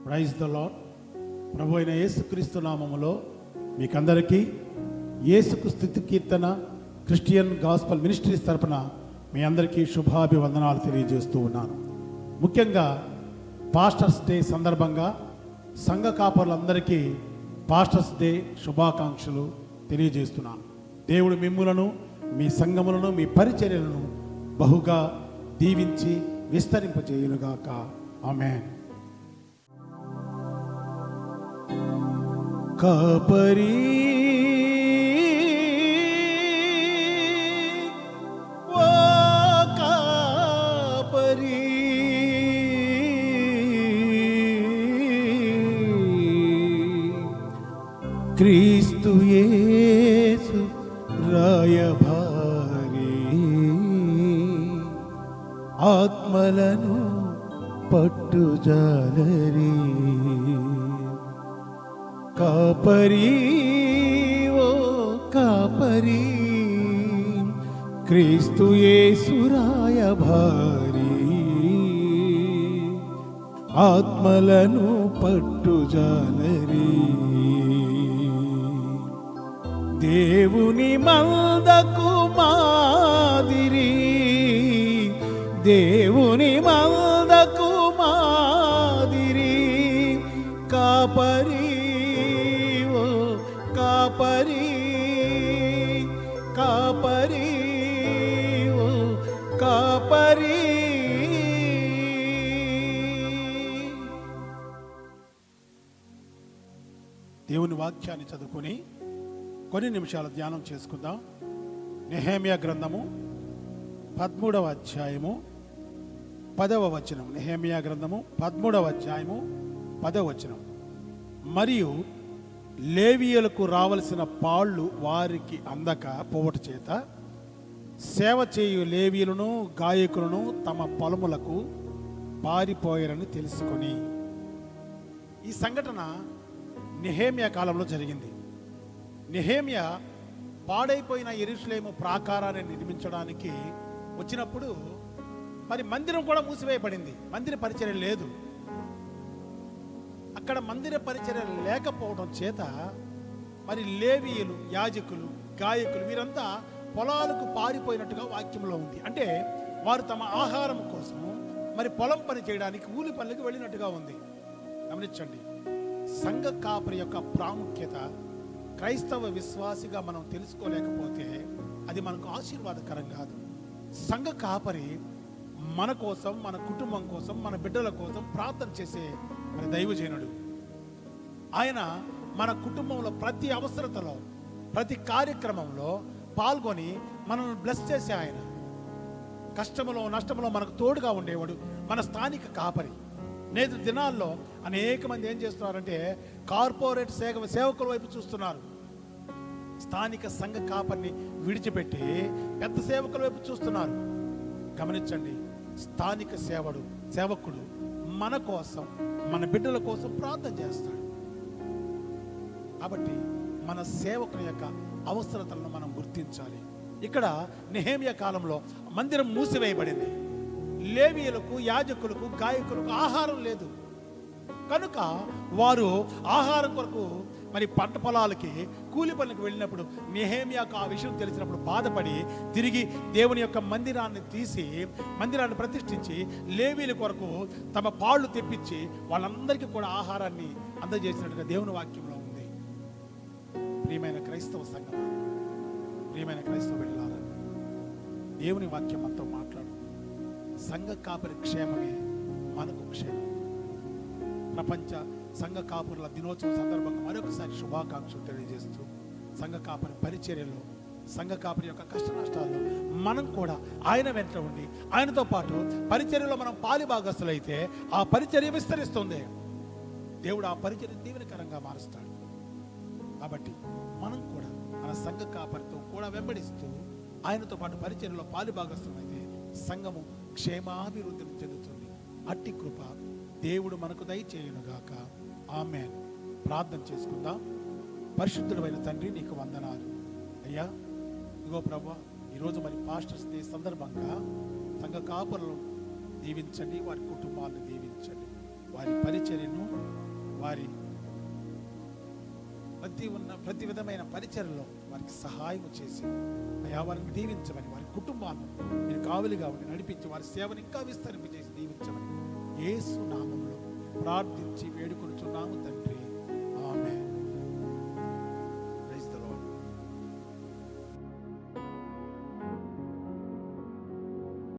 Praise the lord. ప్రభు అయిన యేసుక్రీస్తు నామములో మీకందరికీ యేసుకు స్తుతి కీర్తన క్రిస్టియన్ గాస్పల్ మినిస్ట్రీస్ తరపున మీ అందరికీ శుభాభివందనాలు తెలియజేస్తూ ఉన్నాను. ముఖ్యంగా పాస్టర్స్ డే సందర్భంగా సంఘ కాపరులందరికీ పాస్టర్స్ డే శుభాకాంక్షలు తెలియజేస్తున్నాను. దేవుడు మిమ్ములను, మీ సంఘములను, మీ పరిచర్యలను బహుగా దీవించి విస్తరింపజేయునుగాక. ఆమేన్. కాపరి ఓ కాపరి క్రీస్తు యేసు రాయభారి ఆత్మలను పట్టుజాలరి కాపరి ఓ కాపరి క్రీస్తు యేసు రాయభారి ఆత్మలను పట్టుజాలరి దేవుని మందకు మాదిరి, దేవుని మందకు మాదిరి కాపరి ఓ కాపరి కాపరి ఓ కాపరి. దేవుని వాక్యాన్ని చదువుకొని కొన్ని నిమిషాలు ధ్యానం చేసుకుందాం. నెహెమ్యా గ్రంథము 13వ అధ్యాయము 10వ వచనం. నెహెమ్యా గ్రంథము 13వ అధ్యాయము 10వ వచనం. మరియు లేవీయులకు రావలసిన పాళ్ళు వారికి అందక పోవట చేత సేవ చేయు లేవీయులను గాయకులను తమ పొలములకు పారిపోయారని తెలుసుకొని. ఈ సంఘటన నెహెమ్యా కాలంలో జరిగింది. నెహెమ్యా పాడైపోయిన యెరూషలేము ప్రాకారాన్ని నిర్మించడానికి వచ్చినప్పుడు మరి మందిరం కూడా మూసివేయబడింది. మందిర పరిచర్య లేదు. అక్కడ మందిర పరిచర్య లేకపోవడం చేత మరి లేవీయులు, యాజకులు, గాయకులు వీరంతా పొలాలకు పారిపోయినట్టుగా వాక్యంలో ఉంది. అంటే వారు తమ ఆహారం కోసం మరి పొలం పని చేయడానికి కూలి పనులకు వెళ్ళినట్టుగా ఉంది. గమనించండి, సంఘ కాపరి యొక్క ప్రాముఖ్యత క్రైస్తవ విశ్వాసిగా మనం తెలుసుకోలేకపోతే అది మనకు ఆశీర్వాదకరం కాదు. సంఘ కాపరి మన కోసం, మన కుటుంబం కోసం, మన బిడ్డల కోసం ప్రార్థన చేసే మన దైవజనుడు. ఆయన మన కుటుంబంలో ప్రతి అవసరతలో, ప్రతి కార్యక్రమంలో పాల్గొని మనల్ని బ్లెస్ చేసే ఆయన. కష్టములో నష్టములో మనకు తోడుగా ఉండేవాడు మన స్థానిక కాపరి. నేటి దినాల్లో అనేక మంది ఏం చేస్తున్నారంటే కార్పొరేట్ సేవకుల వైపు చూస్తున్నారు. స్థానిక సంఘ కాపరిని విడిచిపెట్టి పెద్ద సేవకుల వైపు చూస్తున్నారు. గమనించండి, స్థానిక సేవకుడు మన కోసం, మన బిడ్డల కోసం ప్రార్థన చేస్తాడు. కాబట్టి మన సేవకుని యొక్క అవసరతలను మనం గుర్తించాలి. ఇక్కడ నెహెమ్యా కాలంలో మందిరం మూసివేయబడింది. లేవీయులకు, యాజకులకు, గాయకులకు ఆహారం లేదు. కనుక వారు ఆహారం కొరకు మరి పంట పొలాలకి కూలి పనులకు వెళ్ళినప్పుడు నెహెమ్యాకు ఆ విషయం తెలిసినప్పుడు బాధపడి తిరిగి దేవుని యొక్క మందిరాన్ని తీసి, మందిరాన్ని ప్రతిష్ఠించి లేవీయుల కొరకు తమ పాళ్ళు తెప్పించి వాళ్ళందరికీ కూడా ఆహారాన్ని అందజేసినట్టుగా దేవుని వాక్యంలో ఉంది. ప్రియమైన క్రైస్తవ సంఘం, ప్రియమైన క్రైస్తవ బిడ్డలారా, దేవుని వాక్యం మనతో మాట్లాడు. సంఘ కాపరి క్షేమమే మనకు క్షేమం. ప్రపంచ సంఘ కాపురుల దినోత్సవం సందర్భంగా మరొకసారి శుభాకాంక్షలు తెలియజేస్తూ, సంఘ కాపరి పరిచర్యలో, సంఘ కాపరి యొక్క కష్ట నష్టాల్లో మనం కూడా ఆయన వెంట ఉండి ఆయనతో పాటు పరిచర్యలో మనం పాలిభాగస్తులైతే ఆ పరిచర్య విస్తరిస్తుంది. దేవుడు ఆ పరిచర్య దీవెనకరంగా మారుస్తాడు. కాబట్టి మనం కూడా మన సంఘ కాపరితో కూడా వెంబడిస్తూ ఆయనతో పాటు పరిచర్యలో పాలిభాగస్తులైతే సంఘము క్షేమాభివృద్ధిని చెందుతుంది. అట్టి కృప దేవుడు మనకు దయచేయునుగాక. ఆమేన్. ప్రార్థన చేసుకుందాం. పరిశుద్ధుడైన తండ్రి, నీకు వందనాలు అయ్యా. ఇదిగో ప్రభువా, ఈరోజు మరి పాస్టర్స్ డే సందర్భంగా సంఘ కాపరులను దీవించండి, వారి కుటుంబాలను దీవించండి. వారి పరిచర్యను, వారి ప్రతి విధమైన పరిచర్యలో వారికి సహాయం చేసి అయా వారిని దీవించమని, వారి కుటుంబాన్ని మీరు కావలిగా ఉండి నడిపించి వారి సేవను ఇంకా విస్తరింపజేసి దీవించమని యేసు నామములో ప్రార్థించి వేడుకొనుచున్నాము తండ్రి. ఆమేన్.